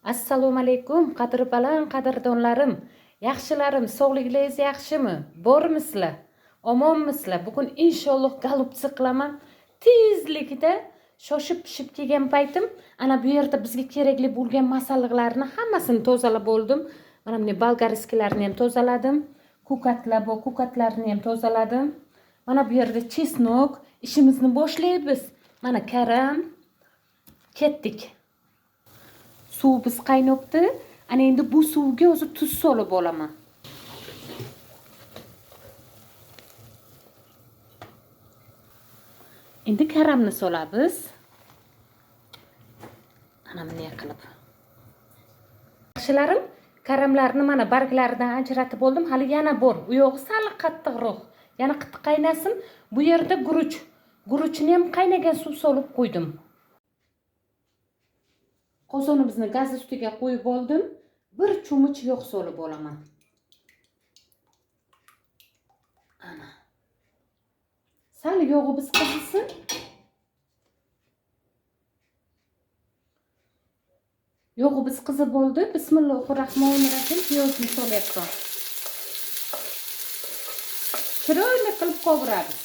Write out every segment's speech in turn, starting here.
Assalomu alaykum, qadri baland qadrdonlarim. Yaxshilarim, sog'ligingiz yaxshimi? Bormisizlar? Omonmisizlar? Bugun inshaalloh golubtsi qilaman. Tezlikda shoshib pishib kelgan paytim, ana bu yerda bizga kerakli bo'lgan masalliqlarni hammasini tozalab oldim. Mana buni bolgariskilarni ham tozaladim. Kukatlar bor, kukatlarni ham tozaladim. Mana bu yerda chesnok, ishimizni boshlaymiz. Mana karam. Ketdik. Suvimiz qaynabdi. Ana endi bu suvga o'zi tuz solib olaman. Endi karamni solamiz. Ana bunday qilib. Yaxshilarim, karamlarni mana barglaridan ajratib oldim. Hali yana bor. U yog'i sal qattiqroq. Yana qittiq qaynasin. Bu yerda guruch. Guruchni ham qaynagan suv solib qo'ydim. Qozonimizni gaz ustiga qo'yib oldim. Bir cho'mich yog' solib olaman. Ana. Sal yog'imiz qizsin. Yog'imiz qizib oldi. Bismillahirrohmanirrohim. Piyozni solyapman. Chiroyli qilib qovuramiz.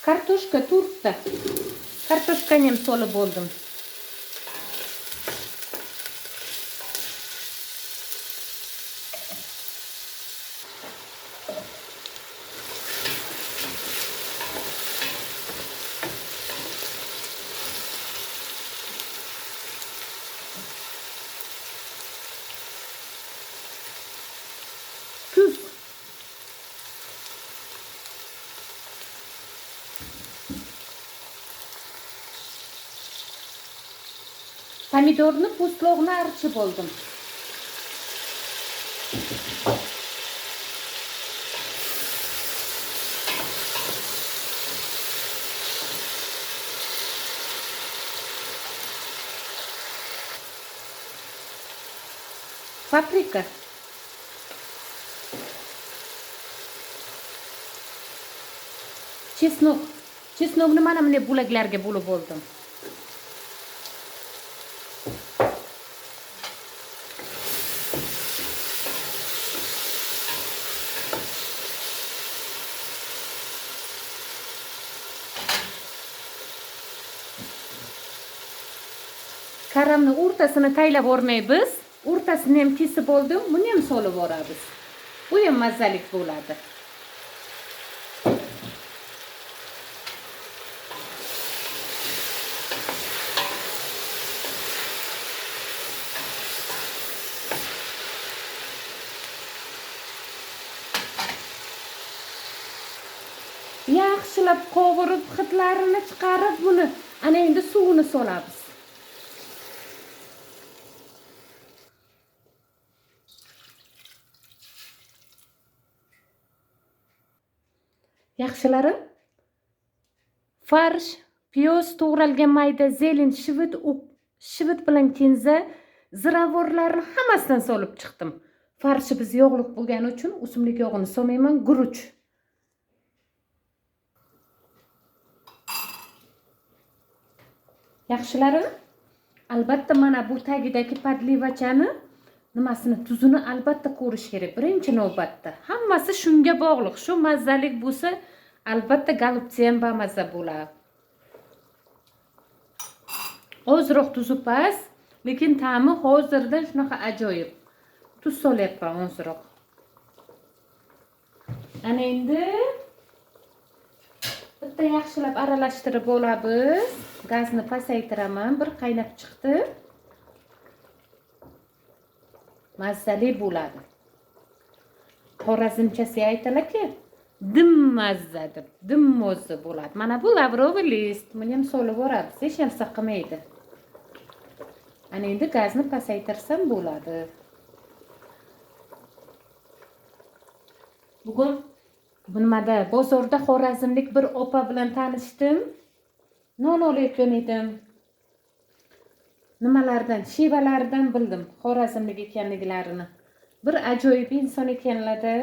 Kartoshka turibdi. Kartoshkani ham solib oldim. Tuz. Pomidorni po'stlog'ini archib oldim. Paprika. Chesnok. Chesnokni mana bunday bo'laklarga bo'lib oldim. Karamni o'rtasini taylab o'rmaymiz. O'rtasini ham kesib oldim. Buni ham solib o'ramiz. Bu ham mazali bo'ladi. Yaxshilab qovurib, hidlarini chiqarib buni ana endi suvini solamiz. Yaxshilarim, farsh, piyoz, to'g'ralgan mayda, zelin, shivit bilan kenza, ziravorlarni hammasidan solib chiqdim. Farshimiz yog'liq bo'lgani uchun o'simlik yog'ini solmayman, guruch. Yaxshilarim, albatta mana bu tagidagi podlivachani nimasini, tuzini albatta ko'rish kerak. Birinchi navbatda hammasi shunga bog'liq. Shu mazalik bo'lsa, albatta golubtsi ham bamaza bo'ladi. Ozroq tuzi past, lekin ta'mi hozirdan shunaqa ajoyib. Tuz solyapman ozroq. Ana endi bitta yaxshilab aralashtirib olamiz. Gazni pasaytiraman. Bir qaynab chiqdi. Mazali bo'ladi. Xorazmchasi aytadilar-ki, dim mazza deb, dim mo'zi bo'ladi. Mana bu lavroviy list. Buni ham solib o'ramiz. Hech narsa qilmaydi. Ana endi gazni pasaytirsam bo'ladi. Bugun nimada bozorda xorazmlik bir opa bilan tanishdim. Non olayotgan edim. Nimalardan, shevalardan bildim Xorazmlik ekanliklarini. Bir ajoyib inson ekanlar-da.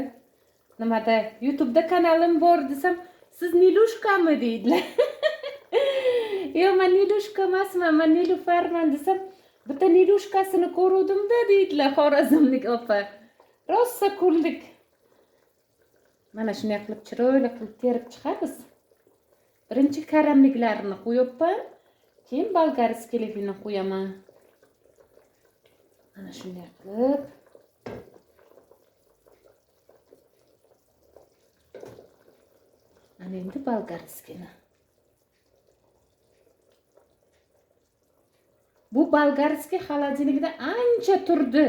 nimada YouTube'da kanalim bor desam, siz Nilushkami deydilar. Yo'q, men Nilushka emasman, men Nilufarman desam, bitta Nilushkasini ko'ruvdim-da deydilar Xorazmlik opa. Rosa kuldik. Mana shunday qilib chiroyli qilib terib chiqamiz. Birinchi karamliklarini qo'yibman, keyin bolgarskiligini qo'yaman. Mana shunday qilib ana endi bolgarskini. Bu bolgarskiy xolodilnikda ancha turdi.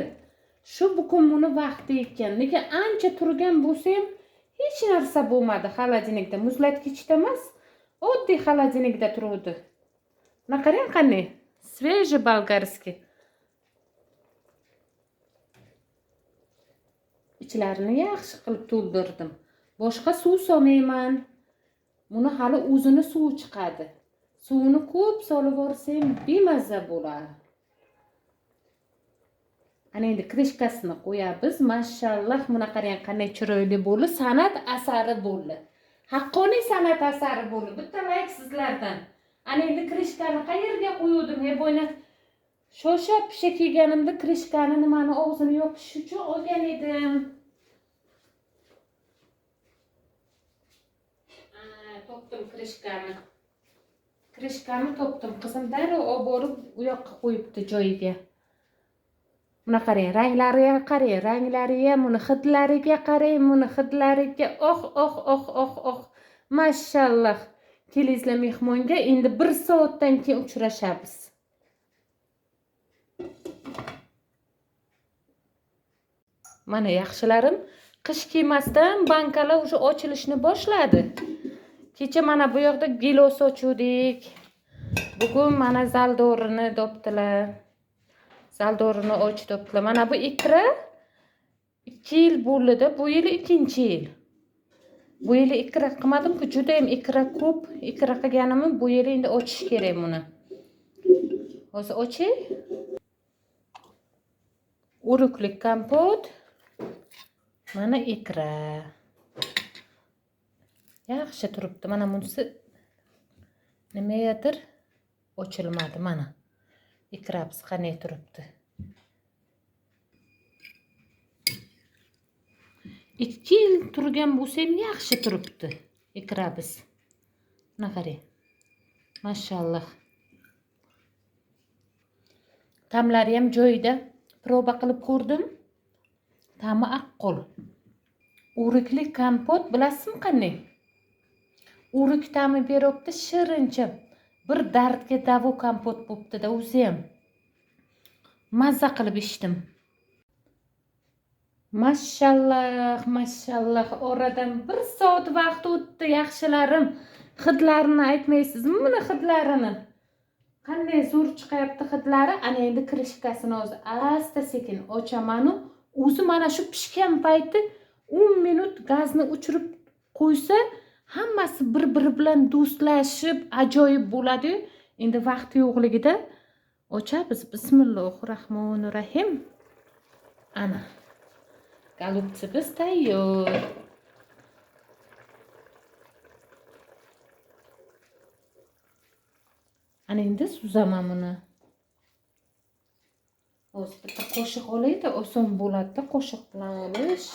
Shu bugun buni vaqti ekan. Lekin ancha turgan bo'lsa ham hech narsa bo'lmadi xolodilnikda. Muzlatgichda emas, oddiy xolodilnikda turuvdi. Mana qarang qanday. Svejiy bolgarskiy. Ichlarini yaxshi qilib to'ldirdim. Boshqa suv solmayman. Buni hali o'zini suvi chiqadi. Suvini ko'p solib yuborsam bemaza bo'ladi. Ana endi krishkasini qo'yamiz. Mashallah, buni qarang qanday chiroyli bo'ldi. San'at asari bo'ldi. Haqqoniy san'at asari bo'ldi. Bitta like sizlardan. Ana endi krishkani qayerga qo'ydim? Bo'yna shosha pisha kelganimda krishkani nimani og'zini yopish uchun olgan edim. Topdim krishkani. Krishkani topdim. Qizim darrov olib borib u yoqqa qo'yibdi joyiga. Buni qarang, ranglariga qarang, ranglariga, buni hidlariga qarang, buni hidlariga. Oh. Mashallah. Kelingizlar mehmonga, endi 1 soatdan keyin uchrashamiz. Mana yaxshilarim, qish kiymasdan bankalar уже ochilishni boshladi. Kecha mana bu yoqda gilos ochuvdik. Bugun mana zaldorini topdilar. Zaldorini ochdibdilar. Mana bu ikra 2 yil bo'ldi-da, bu yil 2-yil. Bu yil ikra qilmadim-ku, juda ham ikra ko'p. Ikra qilganimni bu yil endi ochish kerak buni. Hozir ochay. Uruklik kompot. Mana ikra. Yaxshi turibdi. Mana bunisi nimadir ochilmadi mana. Ikramiz qanday turibdi. 2 yil turgan bo'lsa ham yaxshi turibdi ikramiz. Mana qarang. Mashallah. Ta'mlari ham joyida. Proba qilib ko'rdim. Ta'mi aqqol. Urukli kompot bilasizmi qanday? Uruk ta'mi beribdi, shirincha. Bir dardga davo kompot bo'pti-da, o'zi ham. Mazza qilib ichdim. Mashallah. Oradan 1 soat vaqt o'tdi, yaxshilarim. Hidlarini aytmaysizmi buni hidlarini? Qanday zo'r chiqayapti hidlari? Ana endi krishkasini hozir asta-sekin ochaman. O'zi mana shu pishgan payti 10 minut gazni o'chirib qo'ysa, hammasi bir-biri bilan do'stlashib, ajoyib bo'ladi. Endi vaqti yo'qligida ochamiz. Bismillahirrohmanirrohim. Ana. Golubchimiz tayyor. Ana endi suzaman buni. Hozir bitta qoshiq olayda, oson bo'ladi qoshiq bilan olish.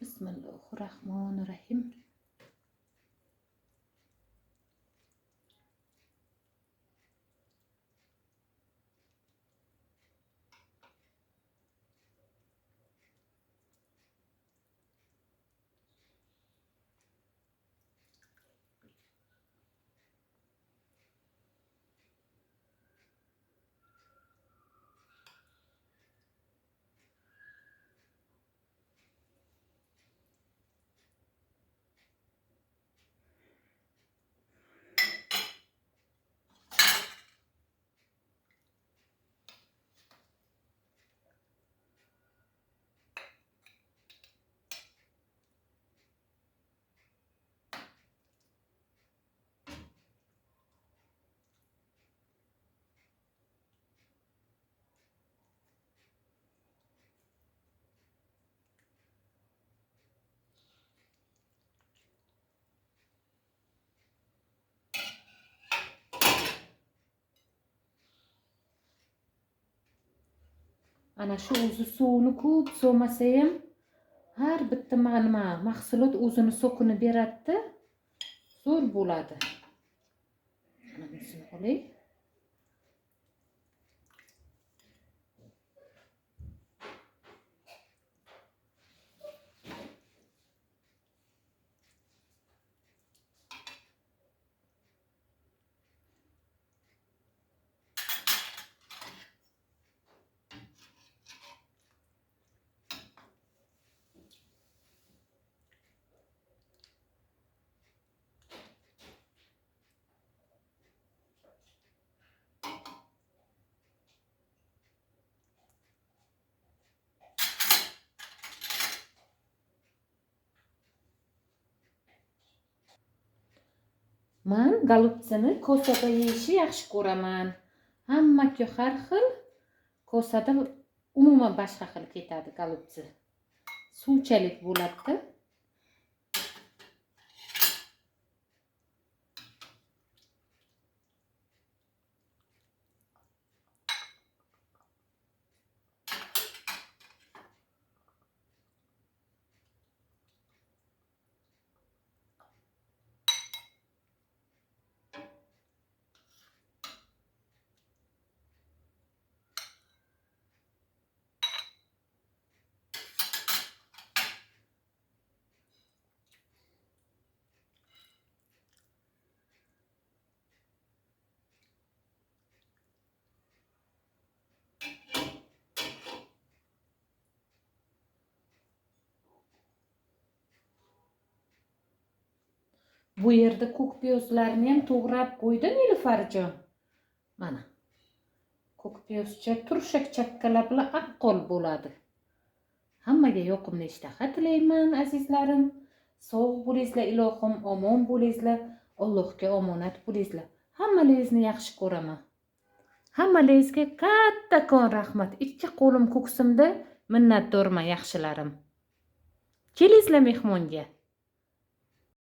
Bismillahirrohmanirrohim. ana shu o'zi suvini ko'p so'masa ham har bitta nima mahsulot o'zini sokini beradi, zo'r bo'ladi. Mana bunisini olay. Men golubtsini kosada yeyishni yaxshi ko'raman. Hammaga har xil, kosada umuman boshqa xil ketadi golubtsi. Suvchalik bo'ladi. Bu yerda ko'k piyozlarni ham to'g'rab qo'ydim Nilufarjon. Mana. Ko'k piyozcha turshak chakkalab aqqol bo'ladi. Hammaga yoqimli ishtaha tilayman azizlarim. Sog' bo'linglar ilohim, omon bo'linglar. Allohga omonat bo'linglar. Hammalaringizni yaxshi ko'raman. Hammalaringizga kattakon rahmat. Ikki qo'lim ko'ksimda minnatdorman yaxshilarim. Kelinglar mehmonga.